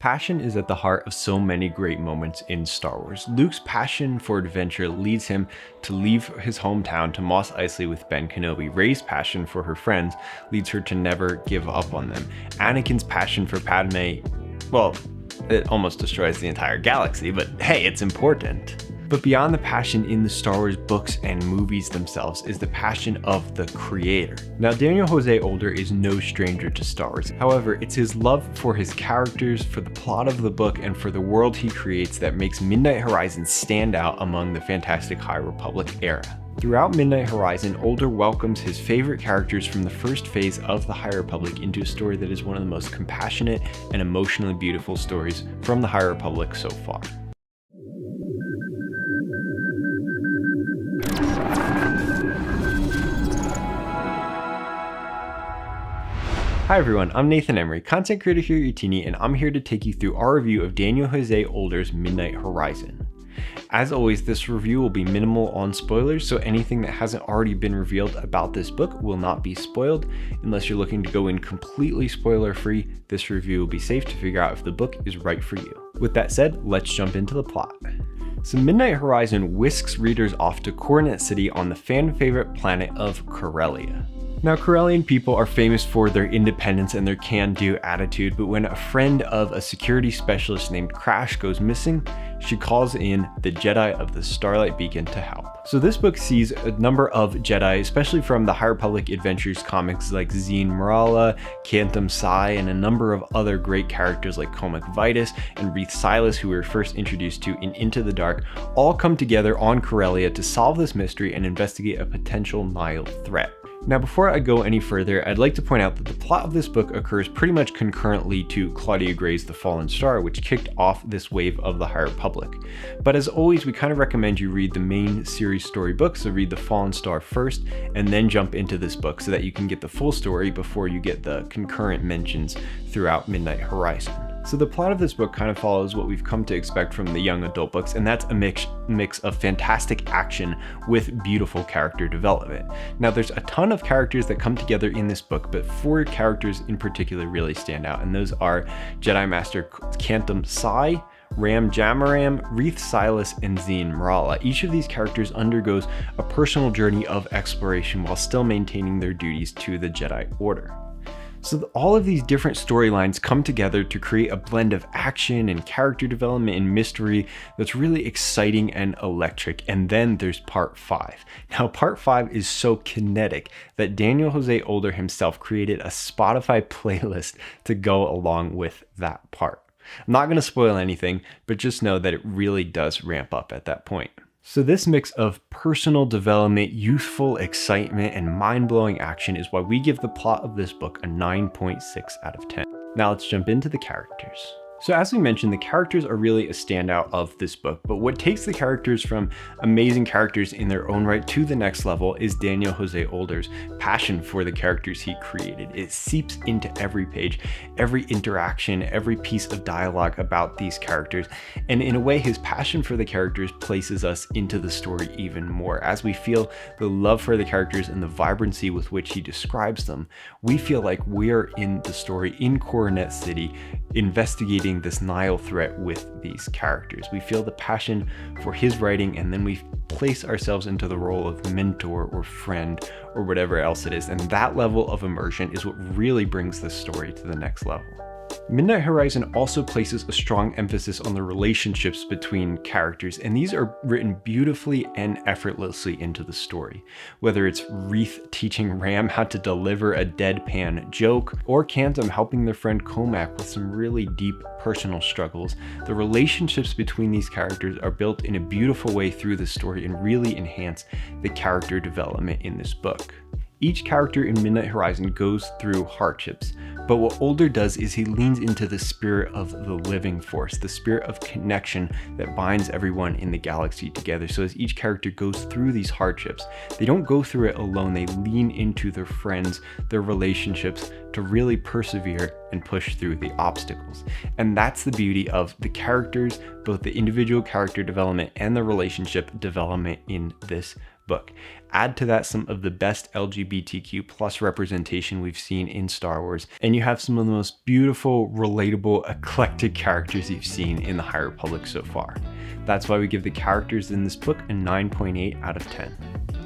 Passion is at the heart of so many great moments in Star Wars. Luke's passion for adventure leads him to leave his hometown to Mos Eisley with Ben Kenobi. Rey's passion for her friends leads her to never give up on them. Anakin's passion for Padme, well, it almost destroys the entire galaxy, but hey, it's important. But beyond the passion in the Star Wars books and movies themselves is the passion of the creator. Now, Daniel Jose Older is no stranger to Star Wars. However, it's his love for his characters, for the plot of the book, and for the world he creates that makes Midnight Horizon stand out among the fantastic High Republic era. Throughout Midnight Horizon, Older welcomes his favorite characters from the first phase of the High Republic into a story that is one of the most compassionate and emotionally beautiful stories from the High Republic so far. Hi everyone, I'm Nathan Emery, content creator here at Youtini, and I'm here to take you through our review of Daniel Jose Older's Midnight Horizon. As always, this review will be minimal on spoilers, so anything that hasn't already been revealed about this book will not be spoiled. Unless you're looking to go in completely spoiler free, this review will be safe to figure out if the book is right for you. With that said, let's jump into the plot. So Midnight Horizon whisks readers off to Coronet City on the fan favorite planet of Corellia. Now, Corellian people are famous for their independence and their can-do attitude, but when a friend of a security specialist named Crash goes missing, she calls in the Jedi of the Starlight Beacon to help. So this book sees a number of Jedi, especially from the High Republic Adventures comics like Zeen Marala, Cantum Sai, and a number of other great characters like Comic Vitus and Reath Silas, who we were first introduced to in Into the Dark, all come together on Corellia to solve this mystery and investigate a potential Nihil threat. Now, before I go any further, I'd like to point out that the plot of this book occurs pretty much concurrently to Claudia Gray's The Fallen Star, which kicked off this wave of the High Republic. But as always, we kind of recommend you read the main series story book, so read The Fallen Star first, and then jump into this book so that you can get the full story before you get the concurrent mentions throughout Midnight Horizon. So the plot of this book kind of follows what we've come to expect from the young adult books, and that's a mix of fantastic action with beautiful character development. Now, there's a ton of characters that come together in this book, but 4 characters in particular really stand out, and those are Jedi Master Cantum Sai, Ram Jamaram, Reath Silas, and Zeen Marala. Each of these characters undergoes a personal journey of exploration while still maintaining their duties to the Jedi Order. So all of these different storylines come together to create a blend of action and character development and mystery that's really exciting and electric. And then there's part 5. Now, part 5 is so kinetic that Daniel Jose Older himself created a Spotify playlist to go along with that part. I'm not going to spoil anything, but just know that it really does ramp up at that point. So this mix of personal development, youthful excitement, and mind-blowing action is why we give the plot of this book a 9.6 out of 10. Now let's jump into the characters. So as we mentioned, the characters are really a standout of this book, but what takes the characters from amazing characters in their own right to the next level is Daniel Jose Older's passion for the characters he created. It seeps into every page, every interaction, every piece of dialogue about these characters, and in a way, his passion for the characters places us into the story even more. As we feel the love for the characters and the vibrancy with which he describes them, we feel like we're in the story in Coronet City, investigating this Nihil threat with these characters. We feel the passion for his writing, and then we place ourselves into the role of mentor or friend or whatever else it is, and that level of immersion is what really brings this story to the next level. Midnight Horizon also places a strong emphasis on the relationships between characters, and these are written beautifully and effortlessly into the story. Whether it's Reath teaching Ram how to deliver a deadpan joke, or Cantum helping their friend Comac with some really deep personal struggles, the relationships between these characters are built in a beautiful way through the story and really enhance the character development in this book. Each character in Midnight Horizon goes through hardships, but what Older does is he leans into the spirit of the living force, the spirit of connection that binds everyone in the galaxy together. So as each character goes through these hardships, they don't go through it alone. They lean into their friends, their relationships to really persevere and push through the obstacles. And that's the beauty of the characters, both the individual character development and the relationship development in this book. Add to that some of the best LGBTQ plus representation we've seen in Star Wars, and you have some of the most beautiful, relatable, eclectic characters you've seen in the High Republic so far. That's why we give the characters in this book a 9.8 out of 10.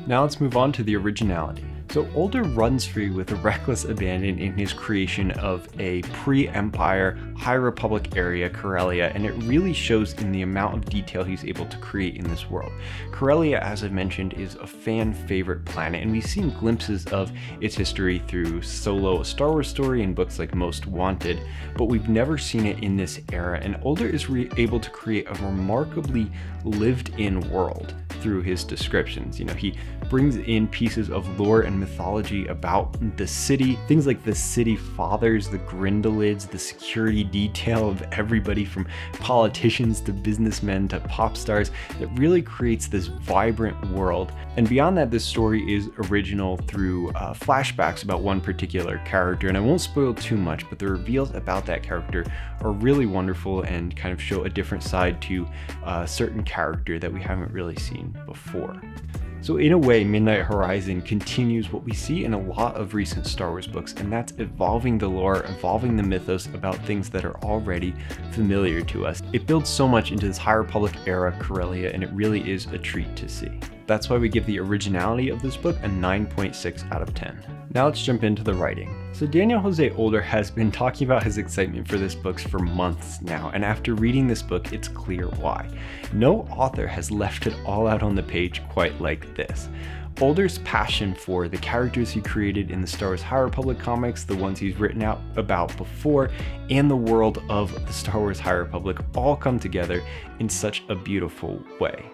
Now let's move on to the originality. So Older runs free with a reckless abandon in his creation of a pre-Empire, High Republic area, Corellia, and it really shows in the amount of detail he's able to create in this world. Corellia, as I mentioned, is a fan favorite planet, and we've seen glimpses of its history through Solo, a Star Wars story, and books like Most Wanted, but we've never seen it in this era, and Older is able to create a remarkably lived-in world through his descriptions. He brings in pieces of lore and mythology about the city, things like the city fathers, the Grindelids, the security detail of everybody from politicians to businessmen to pop stars, that really creates this vibrant world. And beyond that, this story is original through flashbacks about one particular character, and I won't spoil too much, but the reveals about that character are really wonderful and kind of show a different side to a certain character that we haven't really seen before. So in a way, Midnight Horizon continues what we see in a lot of recent Star Wars books, and that's evolving the lore, evolving the mythos about things that are already familiar to us. It builds so much into this High Republic era Corellia, and it really is a treat to see. That's why we give the originality of this book a 9.6 out of 10. Now let's jump into the writing. So Daniel Jose Older has been talking about his excitement for this book for months now, and after reading this book, it's clear why. No author has left it all out on the page quite like this. Older's passion for the characters he created in the Star Wars High Republic comics, the ones he's written out about before, and the world of the Star Wars High Republic all come together in such a beautiful way.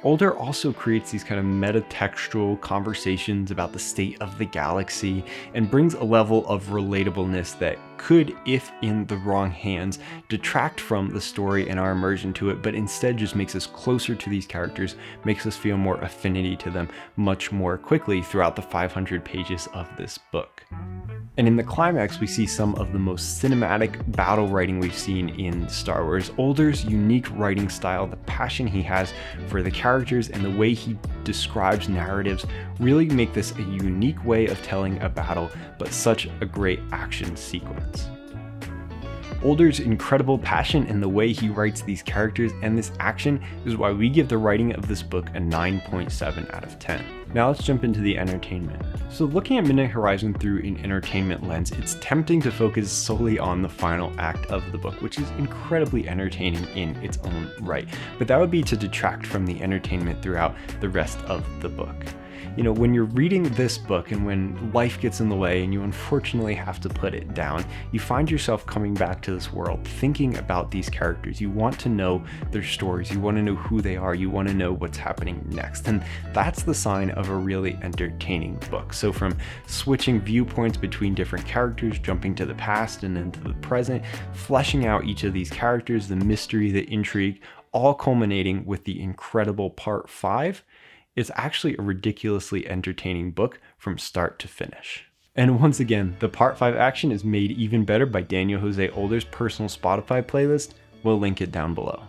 Older also creates these kind of metatextual conversations about the state of the galaxy and brings a level of relatableness that could, if in the wrong hands, detract from the story and our immersion to it, but instead just makes us closer to these characters, makes us feel more affinity to them much more quickly throughout the 500 pages of this book. And in the climax, we see some of the most cinematic battle writing we've seen in Star Wars. Older's unique writing style, the passion he has for the characters, and the way he describes narratives really make this a unique way of telling a battle, but such a great action sequence. Older's incredible passion in the way he writes these characters and this action is why we give the writing of this book a 9.7 out of 10. Now let's jump into the entertainment. So looking at Midnight Horizon through an entertainment lens, it's tempting to focus solely on the final act of the book, which is incredibly entertaining in its own right, but that would be to detract from the entertainment throughout the rest of the book. When you're reading this book and when life gets in the way and you unfortunately have to put it down, you find yourself coming back to this world, thinking about these characters. You want to know their stories, you want to know who they are, you want to know what's happening next. And that's the sign of a really entertaining book. So from switching viewpoints between different characters, jumping to the past and then to the present, fleshing out each of these characters, the mystery, the intrigue, all culminating with the incredible part 5, it's actually a ridiculously entertaining book from start to finish. And once again, the Part 5 action is made even better by Daniel Jose Older's personal Spotify playlist. We'll link it down below.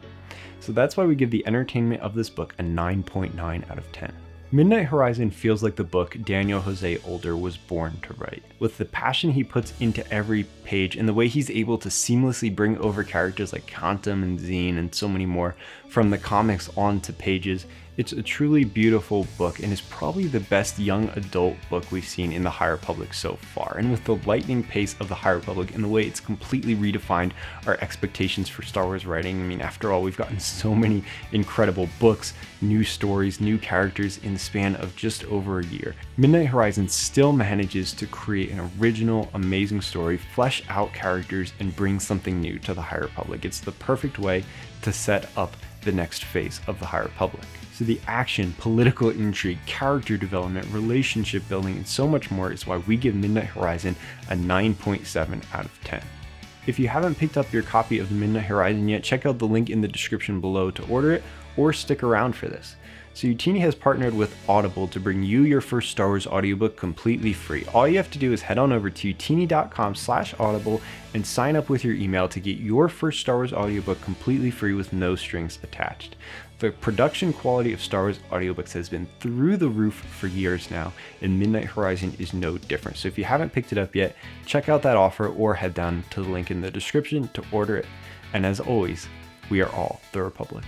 So that's why we give the entertainment of this book a 9.9 out of 10. Midnight Horizon feels like the book Daniel Jose Older was born to write. With the passion he puts into every page and the way he's able to seamlessly bring over characters like Quantum and Zine and so many more from the comics onto pages, it's a truly beautiful book and is probably the best young adult book we've seen in the High Republic so far. And with the lightning pace of the High Republic and the way it's completely redefined our expectations for Star Wars writing, after all, we've gotten so many incredible books, new stories, new characters in the span of just over a year. Midnight Horizon still manages to create an original, amazing story, flesh out characters, and bring something new to the High Republic. It's the perfect way to set up the next phase of the High Republic. So the action, political intrigue, character development, relationship building, and so much more is why we give Midnight Horizon a 9.7 out of 10. If you haven't picked up your copy of Midnight Horizon yet, check out the link in the description below to order it or stick around for this. So Youtini has partnered with Audible to bring you your first Star Wars audiobook completely free. All you have to do is head on over to youtini.com/audible and sign up with your email to get your first Star Wars audiobook completely free with no strings attached. The production quality of Star Wars audiobooks has been through the roof for years now, and Midnight Horizon is no different. So if you haven't picked it up yet, check out that offer or head down to the link in the description to order it. And as always, we are all the Republic.